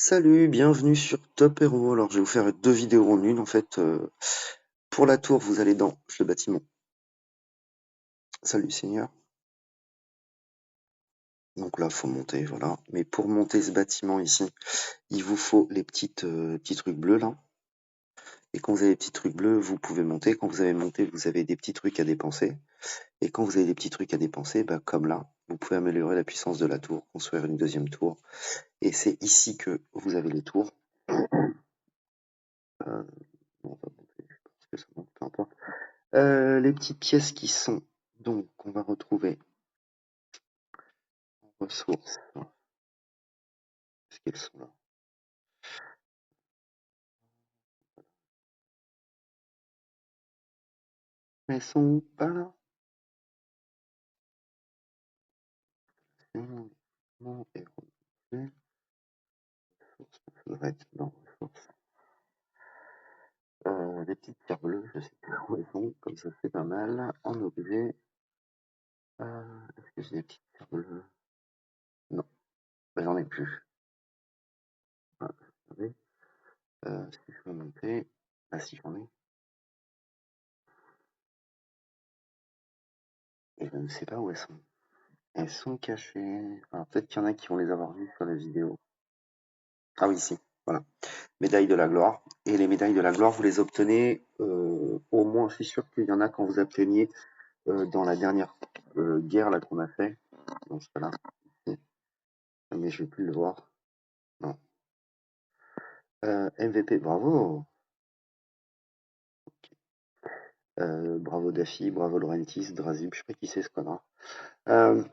Salut, bienvenue sur Top Hero. Alors, je vais vous faire deux vidéos en une. En fait, pour la tour, vous allez dans le bâtiment. Salut, Seigneur. Donc là, faut monter, voilà. Mais pour monter ce bâtiment ici, il vous faut les petits trucs bleus là. Et quand vous avez les petits trucs bleus, vous pouvez monter. Quand vous avez monté, vous avez des petits trucs à dépenser. Et quand vous avez des petits trucs à dépenser, bah, comme là, vous pouvez améliorer la puissance de la tour, construire une deuxième tour. Et c'est ici que vous avez les tours. Euh, bon, on va monter, parce que ça monte, peu importe. Les petites pièces qui sont, donc, on va retrouver en ressources. Est-ce qu'elles sont là? Elles sont pas là? Non, non, et remonter. Ressources, ça devrait être dans ressources. Les petites pierres bleues, je sais plus où elles sont, comme ça c'est pas mal. En objet, est-ce que j'ai des petites pierres bleues? Non, bah, j'en ai plus. Ah, attendez. Si je veux monter, ah si j'en ai, et je ne sais pas où elles sont. Elles sont cachées. Alors peut-être qu'il y en a qui vont les avoir vues sur la vidéo. Ah oui, si, voilà. Médaille de la gloire. Et les médailles de la gloire, vous les obtenez au moins, je suis sûr qu'il y en a quand vous obteniez dans la dernière guerre là qu'on a fait. Dans ce cas-là. Mais je vais plus le voir. Non. MVP, bravo. Bravo Daffy, bravo Laurentis, Drazib, je sais pas qui c'est ce connard. Euh,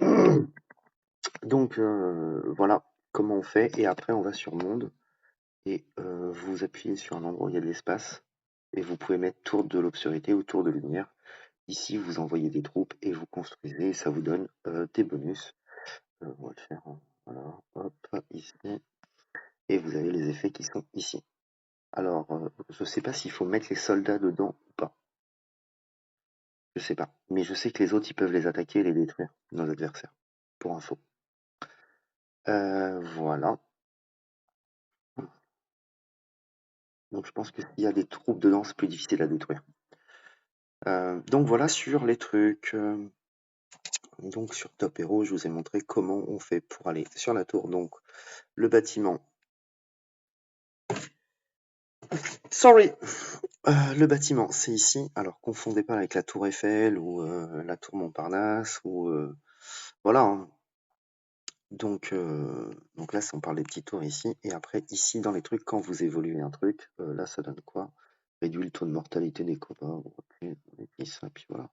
donc voilà comment on fait. Et après on va sur monde. Et vous appuyez sur un endroit où il y a de l'espace. Et vous pouvez mettre tour de l'obscurité ou tour de lumière. Ici, vous envoyez des troupes et vous construisez, et ça vous donne des bonus. On va le faire, voilà, hop, ici. Et vous avez les effets qui sont ici. Alors, je sais pas s'il faut mettre les soldats dedans ou pas. Je sais pas. Mais je sais que les autres, ils peuvent les attaquer et les détruire, nos adversaires. Pour info. Voilà. Donc je pense que s'il y a des troupes dedans, c'est plus difficile à détruire. Donc voilà sur les trucs. Donc sur Top Hero, je vous ai montré comment on fait pour aller sur la tour. Donc le bâtiment. Sorry. Le bâtiment, c'est ici. Alors confondez pas avec la tour Eiffel ou la tour Montparnasse ou voilà, hein. Donc là, on parle des petits tours ici. Et après, ici, dans les trucs, quand vous évoluez un truc, là, ça donne quoi? Réduit le taux de mortalité des copains. Ok, on écrit ça, puis voilà.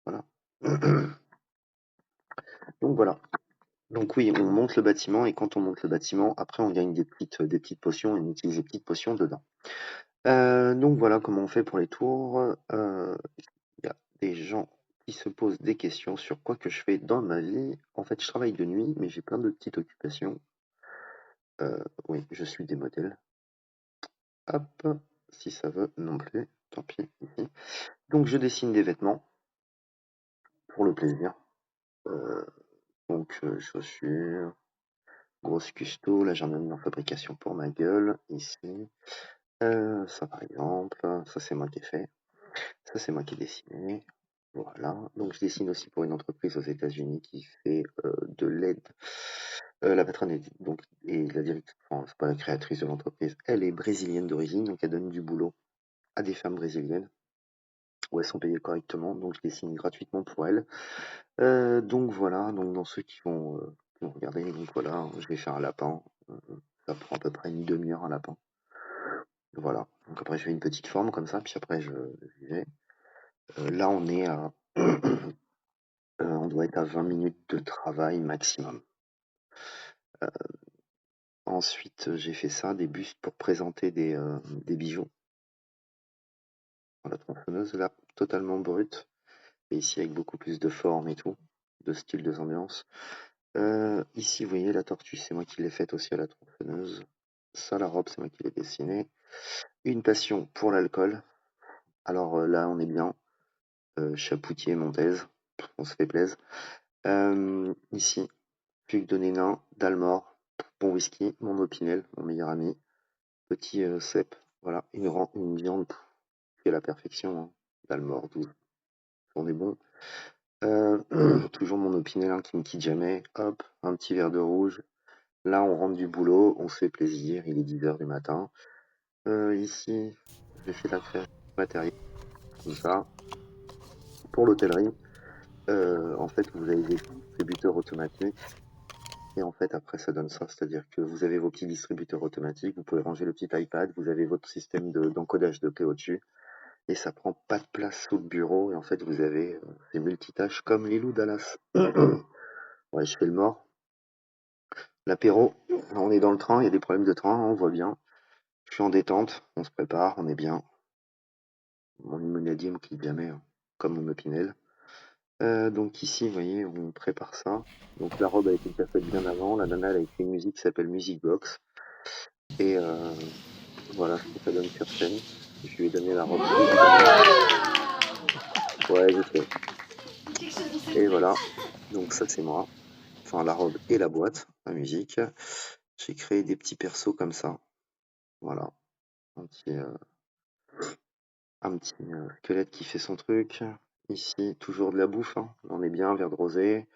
Voilà. Donc voilà. Donc oui, on monte le bâtiment et quand on monte le bâtiment, après on gagne des petites potions et on utilise des petites potions dedans. Donc voilà comment on fait pour les tours. Il y a des gens qui se posent des questions sur quoi que je fais dans ma vie. En fait, je travaille de nuit, mais j'ai plein de petites occupations. Oui, je suis des modèles. Hop, si ça veut non plus, tant pis. Ici. Donc je dessine des vêtements pour le plaisir. Euh, donc chaussures, grosse custo, là j'en ai mis en fabrication pour ma gueule, ici. Ça par exemple, ça c'est moi qui ai fait. Ça c'est moi qui ai dessiné. Voilà. Donc je dessine aussi pour une entreprise aux États-Unis qui fait de l'aide. La patronne est donc et la directrice, enfin, c'est pas la créatrice de l'entreprise, elle est brésilienne d'origine, donc elle donne du boulot à des femmes brésiliennes où elles sont payées correctement, donc je dessine gratuitement pour elles. Donc voilà, donc dans ceux qui vont regarder, donc voilà, je vais faire un lapin. Ça prend à peu près une demi-heure un lapin. Voilà. Donc après je fais une petite forme comme ça, puis après j'y vais. Là on est à on doit être à 20 minutes de travail maximum. Ensuite j'ai fait ça, des bustes pour présenter des bijoux. Dans la tronçonneuse là, totalement brute. Et ici avec beaucoup plus de forme et tout, de style, de ambiance. Ici, vous voyez, la tortue, c'est moi qui l'ai faite aussi à la tronçonneuse. Ça, la robe, c'est moi qui l'ai dessinée. Une passion pour l'alcool. Alors là, on est bien. Chapoutier, Montez. On se fait plaisir. Ici, Puc de Nénin, Dalmor. bon whisky, mon opinel, mon meilleur ami, petit cep, voilà, une viande qui est la perfection, hein. Dalmor, 12, on est bon. Toujours mon opinel hein, qui me quitte jamais. Hop, un petit verre de rouge. Là, on rentre du boulot, on se fait plaisir, il est 10 h du matin. Ici, j'ai fait la création de matériel, comme ça. Pour l'hôtellerie, en fait, vous avez des distributeurs automatiques. Et en fait, après, ça donne ça. C'est-à-dire que vous avez vos petits distributeurs automatiques, vous pouvez ranger le petit iPad, vous avez votre système d'encodage de clé au-dessus. Et ça prend pas de place sous le bureau. Et en fait, vous avez des multitâches comme les loups Dallas. Ouais, je fais le mort. L'apéro, on est dans le train, il y a des problèmes de train, on voit bien. Je suis en détente, on se prépare, on est bien. Mon immunadium qui quitte jamais, hein, comme mon opinel. Donc ici, vous voyez, on prépare ça. Donc la robe a été déjà faite bien avant. La nana, elle a écrit une musique qui s'appelle Music Box. Et voilà ce que ça donne sur scène. Je lui ai donné la robe, évidemment. Ouais, je sais. Et voilà. Donc ça, c'est moi. Enfin, la robe et la boîte, la musique. J'ai créé des petits persos comme ça. Voilà. Un petit, squelette qui fait son truc. Ici, toujours de la bouffe, hein. On est bien, verre de rosé.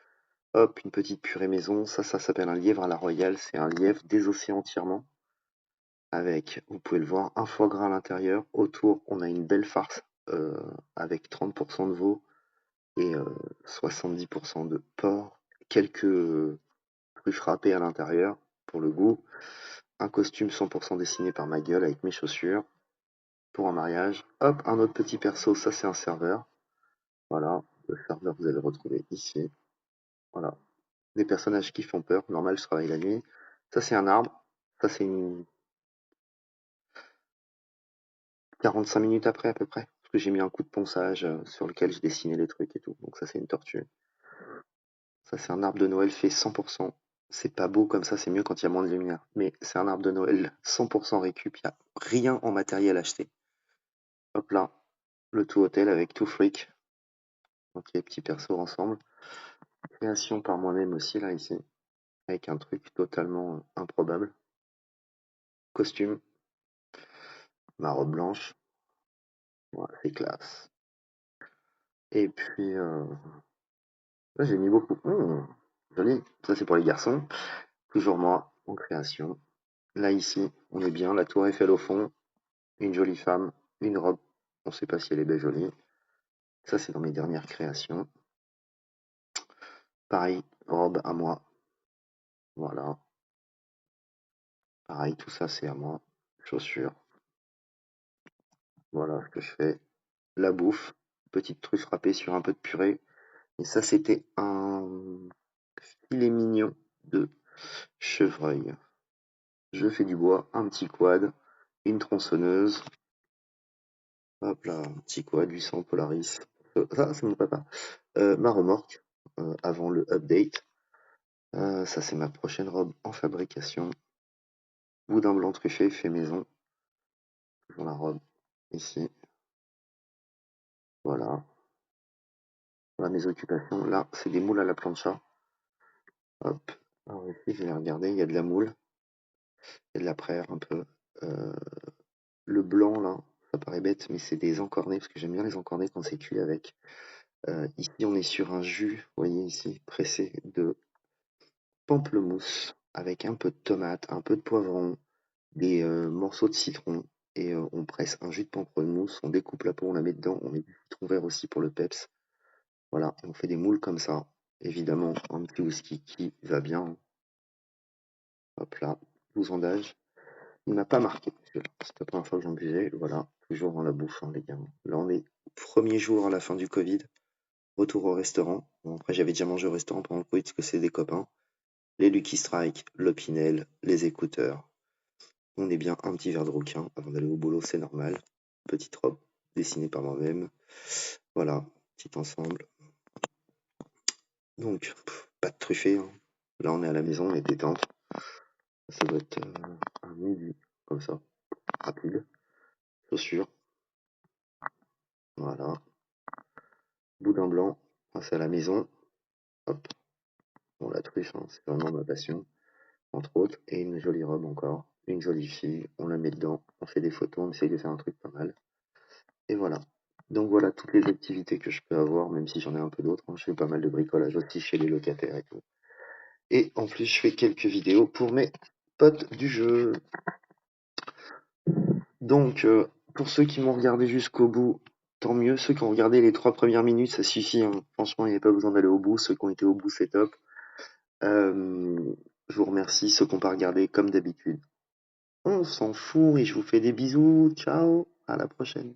Hop, une petite purée maison. Ça s'appelle un lièvre à la royale. C'est un lièvre désossé entièrement. Avec, vous pouvez le voir, un foie gras à l'intérieur. Autour, on a une belle farce avec 30% de veau et 70% de porc. Quelques truffes râpées à l'intérieur pour le goût. Un costume 100% dessiné par ma gueule avec mes chaussures pour un mariage. Hop, un autre petit perso. Ça, c'est un serveur. Voilà, le serveur, vous allez le retrouver ici. Voilà. Des personnages qui font peur. Normal, je travaille la nuit. Ça, c'est un arbre. Ça, c'est une 45 minutes après, à peu près. Parce que j'ai mis un coup de ponçage sur lequel je dessinais les trucs et tout. Donc, ça, c'est une tortue. Ça, c'est un arbre de Noël fait 100%. C'est pas beau comme ça, c'est mieux quand il y a moins de lumière. Mais c'est un arbre de Noël 100% récup. Il n'y a rien en matériel acheté. Hop là, le tout hôtel avec tout fric. Donc, les petits persos ensemble. Création par moi-même aussi, là, ici. Avec un truc totalement improbable. Costume, ma robe blanche, voilà, c'est classe. Et puis, là, j'ai mis beaucoup. Joli, ça c'est pour les garçons. Toujours moi, en création. Là, ici, on est bien, la tour Eiffel au fond, une jolie femme, une robe, on sait pas si elle est belle jolie. Ça, c'est dans mes dernières créations. Pareil, robe à moi, voilà. Pareil, tout ça, c'est à moi. Chaussures, voilà ce que je fais. La bouffe, petite truffe râpée sur un peu de purée. Et ça, c'était un filet mignon de chevreuil. Je fais du bois, un petit quad, une tronçonneuse. Hop là, un petit quad, 800 Polaris. Ça, c'est mon papa. Ma remorque, avant le update. Ça, c'est ma prochaine robe en fabrication. Boudin blanc truffé, fait maison. Toujours la robe, ici. Voilà. Voilà mes occupations. Là, c'est des moules à la plancha. Hop. Alors ici, je vais regarder, il y a de la moule. Il y a de la praire un peu. Euh, le blanc, là, ça paraît bête, mais c'est des encornés, parce que j'aime bien les encornés quand c'est cuit avec. Ici, on est sur un jus, vous voyez ici, pressé de pamplemousse, avec un peu de tomate, un peu de poivron, des morceaux de citron, et on presse un jus de pamplemousse, on découpe la peau, on la met dedans, on met du citron vert aussi pour le peps. Voilà, et on fait des moules comme ça. Évidemment, un petit whisky qui va bien. Hop là, 12 ans d'âge. Il m'a pas marqué, parce que c'est la première fois que j'en buvais. Voilà, toujours dans la bouffe, hein, les gars. Là, on est premier jour à la fin du Covid. Retour au restaurant. Bon, après, j'avais déjà mangé au restaurant pendant le Covid parce que c'est des copains. Les Lucky Strike, l'Opinel, les écouteurs. On est bien un petit verre de rouquin avant d'aller au boulot, c'est normal. Petite robe dessinée par moi-même. Voilà, petit ensemble. Donc, pas de truffé, hein. Là, on est à la maison, on est détente. Ça doit être un midi, comme ça, rapide. Chaussures, voilà. Boudin blanc, c'est à la maison. Hop, bon, la truffe, hein, c'est vraiment ma passion. entre autres, et une jolie robe encore, une jolie fille, on la met dedans, on fait des photos, on essaye de faire un truc pas mal, et voilà. Donc voilà toutes les activités que je peux avoir, même si j'en ai un peu d'autres, hein. Je fais pas mal de bricolage aussi chez les locataires et tout. Et en plus, je fais quelques vidéos pour mes potes du jeu. Donc, pour ceux qui m'ont regardé jusqu'au bout, tant mieux. Ceux qui ont regardé les 3 premières minutes, ça suffit, hein. Franchement, il n'y a pas besoin d'aller au bout. Ceux qui ont été au bout, c'est top. Je vous remercie. Ceux qui n'ont pas regardé, comme d'habitude, on s'en fout et je vous fais des bisous. Ciao, à la prochaine.